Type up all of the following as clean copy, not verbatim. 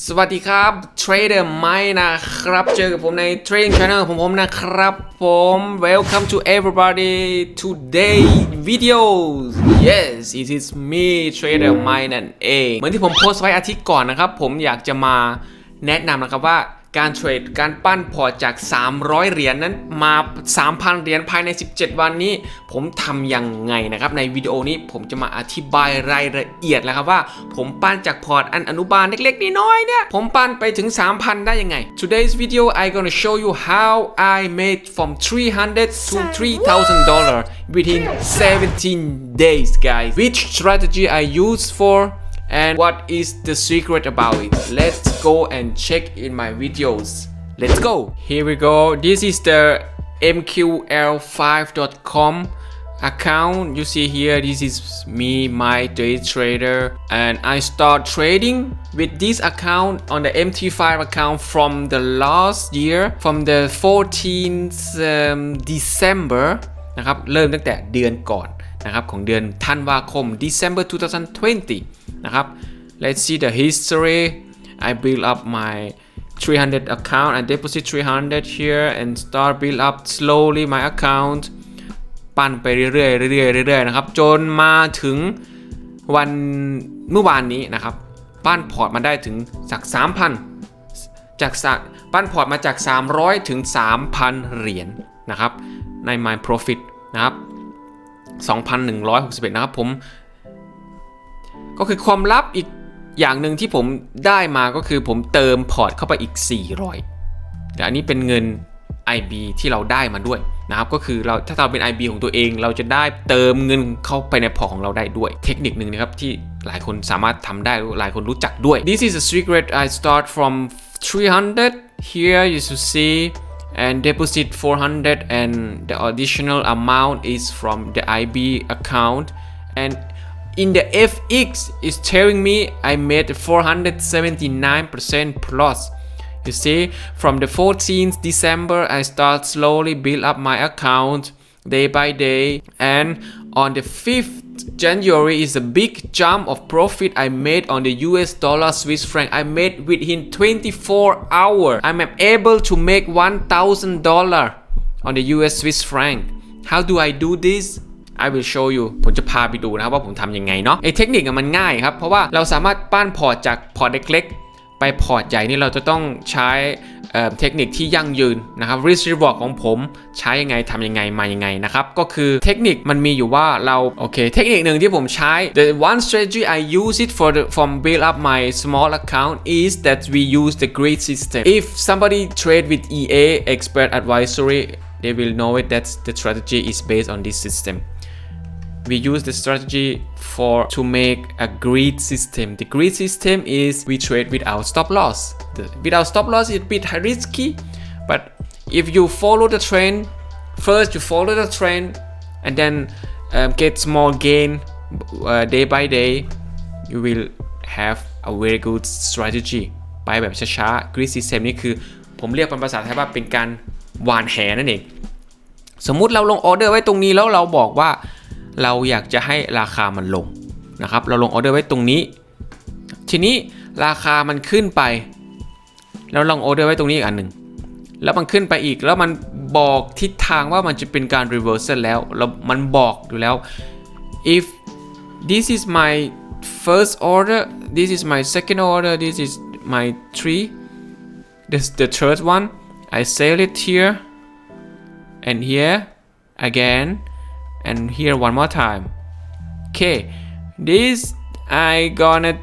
สวัสดีครับเทรดเดอร์ไม้นะครับเจอกับผมใน Trading Channel ของผมนะครับผม Welcome to everybody today videos yes it is me เทรดเดอร์ไม้นั่นเองเหมือนที่ผมโพสต์ไว้อาทิตย์ก่อนนะครับผมอยากจะมาแนะนำนะครับว่าการเทรดการปั้นพอร์ตจาก300เหรียญนั้นมา 3,000 เหรียญภายใน17วันนี้ผมทำยังไงนะครับในวิดีโอนี้ผมจะมาอธิบายรายละเอียดแล้วครับว่าผมปั้นจากพอร์ตอันอนุบาลเล็กๆน้อยๆเนี่ยผมปั้นไปถึง 3,000 ได้ยังไง Today's video I gonna show you how I made from $300 to $3,000 within 17 days guys which strategy I use for and what is the secret about it. Let's go and check in my videos. Let's go. Here we go. This is the mql5.com account. You see here, this is me, my day trader, and I start trading with this account on the MT5 account from the last year, from the 14th December นะครับเริ่มตั้งแต่เดือนก่อนนะครับของเดือนธันวาคม December 2020 นะครับ Let's see the history. I build up my 300 account and deposit 300 here and start build up slowly my account ปั้นไปเรื่อยๆนะครับจนมาถึงวันเมื่อวานนี้นะครับปั้นพอร์ตมาได้ถึงจาก 3,000 จากปั้นพอร์ตมาจาก300ถึง 3,000 เหรียญนะครับใน my profit นะครับ 2,161 นะครับผมก็คือความลับอีกอย่างหนึ่งที่ผมได้มาก็คือผมเติมพอร์ตเข้าไปอีก400แต่อันนี้เป็นเงิน IB ที่เราได้มาด้วยนะครับก็คือถ้าเราเป็น IB ของตัวเองเราจะได้เติมเงินเข้าไปในพอร์ตของเราได้ด้วยเทคนิคหนึ่งนะครับที่หลายคนสามารถทำได้หลายคนรู้จักด้วย This is a secret. I start from 300 here you should see and deposit 400 and the additional amount is from the IB account and in the FX is telling me I made 479% plus. You see from the 14th December I start slowly build up my account day by day and on the 5th January is a big jump of profit I made on the US dollar Swiss franc. I made within 24 hours. I'm able to make $1,000 on the US Swiss franc. How do I do this? I will show you ผมจะพาไปดูนะครับว่าผมทำยังไงเนาะไอ้เทคนิคมันง่ายครับเพราะว่าเราสามารถปั้นพอร์ตจากพอร์ตเล็กๆไปพอร์ตใหญ่นี่เราจะต้องใช้เทคนิคที่ยั่งยืนนะครับ risk reward ของผมใช้ยังไงทำยังไงมายังไงนะครับก็คือเทคนิคมันมีอยู่ว่าเราโอเคเทคนิคหนึ่งที่ผมใช้ the one strategy I use it from build up my small account is that we use the grid system. If somebody trade with EA expert advisory they will know it that the strategy is based on this system.We use the strategy to make a grid system. The grid system is we trade without stop loss. Without stop loss is a bit risky, but if you follow the trend, first you follow the trend and then get small gain day by day, you will have a very good strategy. ไปแบบช้าๆ grid system นี่คือผมเรียกเป็นภาษาไทยว่าเป็นการหว่านแหนั่นเองสมมุติเราลงออเดอร์ไว้ตรงนี้แล้วเราบอกว่าเราอยากจะให้ราคามันลงนะครับเราลงออเดอร์ไว้ตรงนี้ทีนี้ราคามันขึ้นไปแล้วลองออเดอร์ไว้ตรงนี้อีกอันหนึ่งแล้วมันขึ้นไปอีกแล้วมันบอกทิศทางว่ามันจะเป็นการ reversal แล้วมันบอกอยู่แล้ว if this is my first order this is my second order this is my three this the third one I sell it here and here again.And here one more time. Okay, this I gonna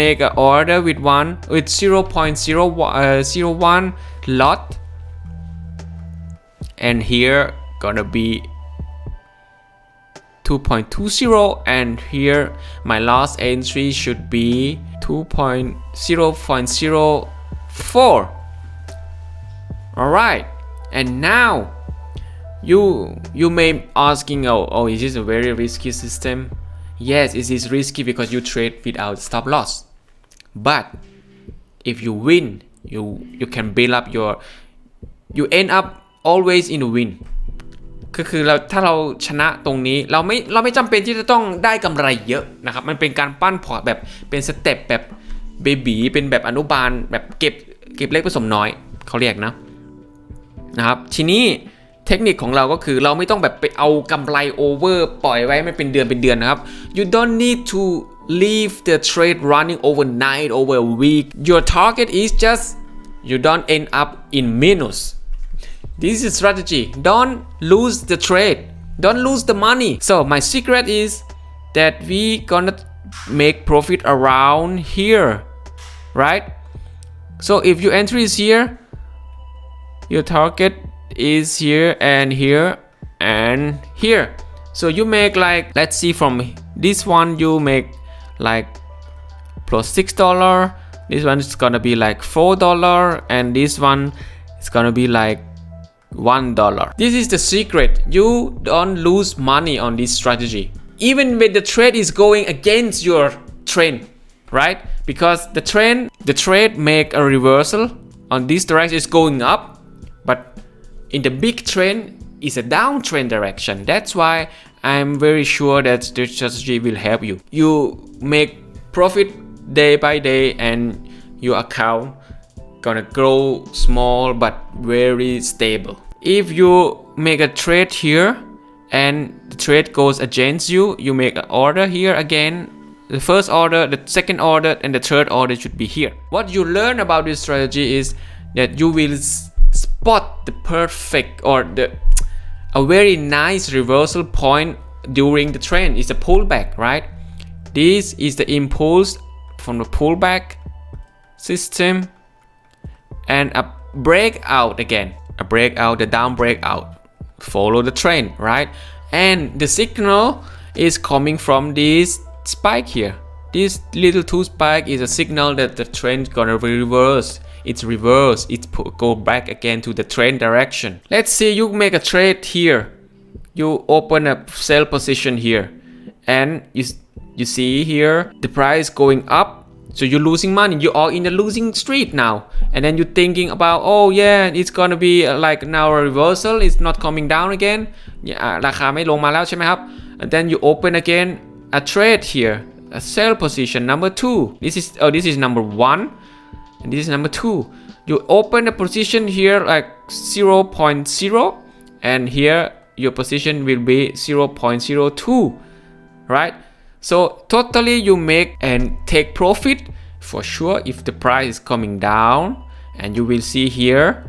make an order with 0.01 lot, and here gonna be 2.20, and here my last entry should be 2.0.04. All right, and now.You may asking oh is this a very risky system? Yes, it is risky because you trade without stop loss. But if you win, you can build up you end up always in the win. ก็คือเราถ้าเราชนะตรงนี้เราไม่จำเป็นที่จะต้องได้กำไรเยอะนะครับมันเป็นการปั้นพอร์ตแบบเป็นสเต็ปแบบเบบีเป็นแบบอนุบาลแบบเก็บเล็กผสมน้อยเขาเรียกนะครับทีนี้เทคนิคของเราก็คือเราไม่ต้องแบบไปเอากำไรโอเวอร์ปล่อยไว้ไม่เป็นเดือนนะครับ you don't need to leave the trade running overnight over a week your target is just you don't end up in minus this is a strategy don't lose the trade don't lose the money so my secret is that we gonna make profit around here right so if your entry is here your target is here and here and here so you make like let's see from this one you make like plus $6 this one is gonna be like $4 and this one is gonna be like $1 this is the secret you don't lose money on this strategy even when the trade is going against your trend right because the trade make a reversal on this direction is going up but in the big trend is a downtrend direction that's why I'm very sure that this strategy will help you you make profit day by day and your account gonna grow small but very stable if you make a trade here and the trade goes against you you make an order here again the first order the second order and the third order should be here what you learn about this strategy is that you will spot the perfect or a very nice reversal point during the trend is a pullback right this is the impulse from the pullback system and a breakout again a breakout the down breakout follow the trend right and the signal is coming from this spike here this little two spike is a signal that the trend gonna reverse it's reverse it's go back again to the trend direction let's say you make a trade here you open a sell position here and you see here the price going up so you're losing money you are in a losing streak now and then you're thinking about oh yeah it's gonna be like now a reversal it's not coming down again ราคาไม่ลงมาแล้วใช่ไหมครับ and then you open again a trade here a sell position number 2 this is number 1 and this is number 2 you open the position here like 0.0 and here your position will be 0.02 right so totally you make and take profit for sure if the price is coming down and you will see here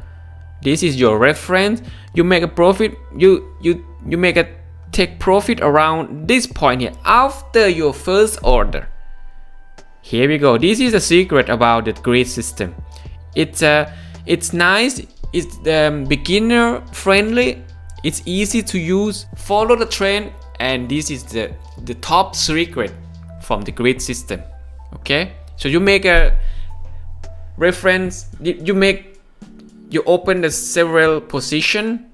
this is your reference you make a profit you make a take profit around this point here after your first order here we go this is the secret about the grid system it's nice it's beginner friendly it's easy to use follow the trend and this is the top secret from the grid system okay so you make a reference you open the several position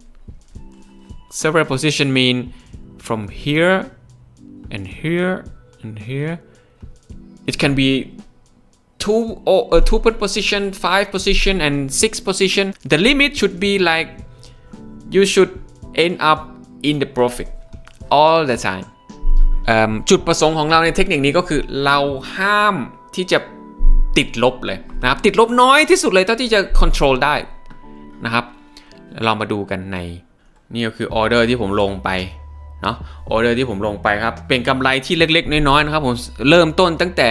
mean from here and here and here it can be 2 position 5 position and 6 position the limit should be like you should end up in the profit all the time จุดประสงค์ของเราในเทคนิคนี้ก็คือเราห้ามที่จะติดลบเลยนะครับติดลบน้อยที่สุดเลยเท่าที่จะ control ได้นะครับเรามาดูกันในนี่ก็คือออเดอร์ที่ผมลงไปเนาะออเดอร์ที่ผมลงไปครับเป็นกำไรที่เล็กๆน้อยๆนะครับผมเริ่มต้นตั้งแต่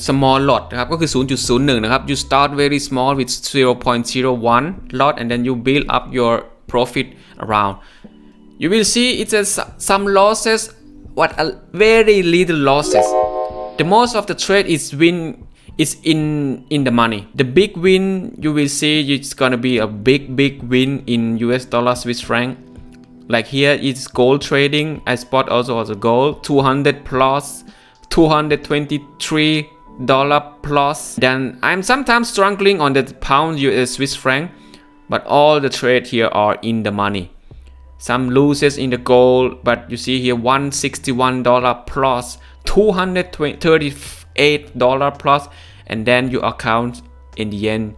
small lot นะครับก็คือ 0.01 นะครับ you start very small with 0.01 lot and then you build up your profit around you will see it's some losses what a very little losses the most of the trade is in the money the big win you will see it's gonna be a big win in US dollar Swiss franc like here it's gold trading I spot also gold 200 plus $223 plus then I'm sometimes struggling on the pound US Swiss franc but all the trade here are in the money some losses in the gold but you see here $161 plus $238 plus and then your account in the end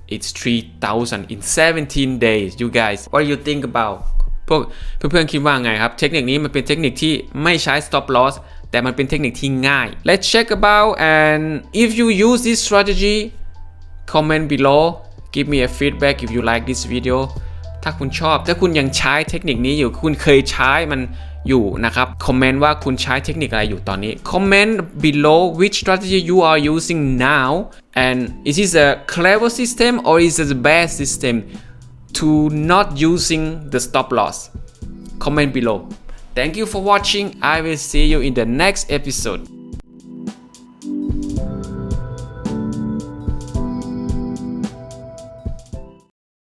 it's 3,000 in 17 days you guys what do you think about พวกเพื่อนๆคิดว่าไงครับเทคนิคนี้มันเป็นเทคนิคที่ไม่ใช้ stop loss แต่มันเป็นเทคนิคที่ง่าย Let's check about and if you use this strategy comment below give me a feedback if you like this video ถ้าคุณชอบถ้าคุณยังใช้เทคนิคนี้อยู่คุณเคยใช้มันอยู่นะครับคอมเมนต์ว่าคุณใช้เทคนิคอะไรอยู่ตอนนี้ comment below which strategy you are using now and is this a clever system or is it a bad system to not using the stop loss comment below thank you for watching I will see you in the next episode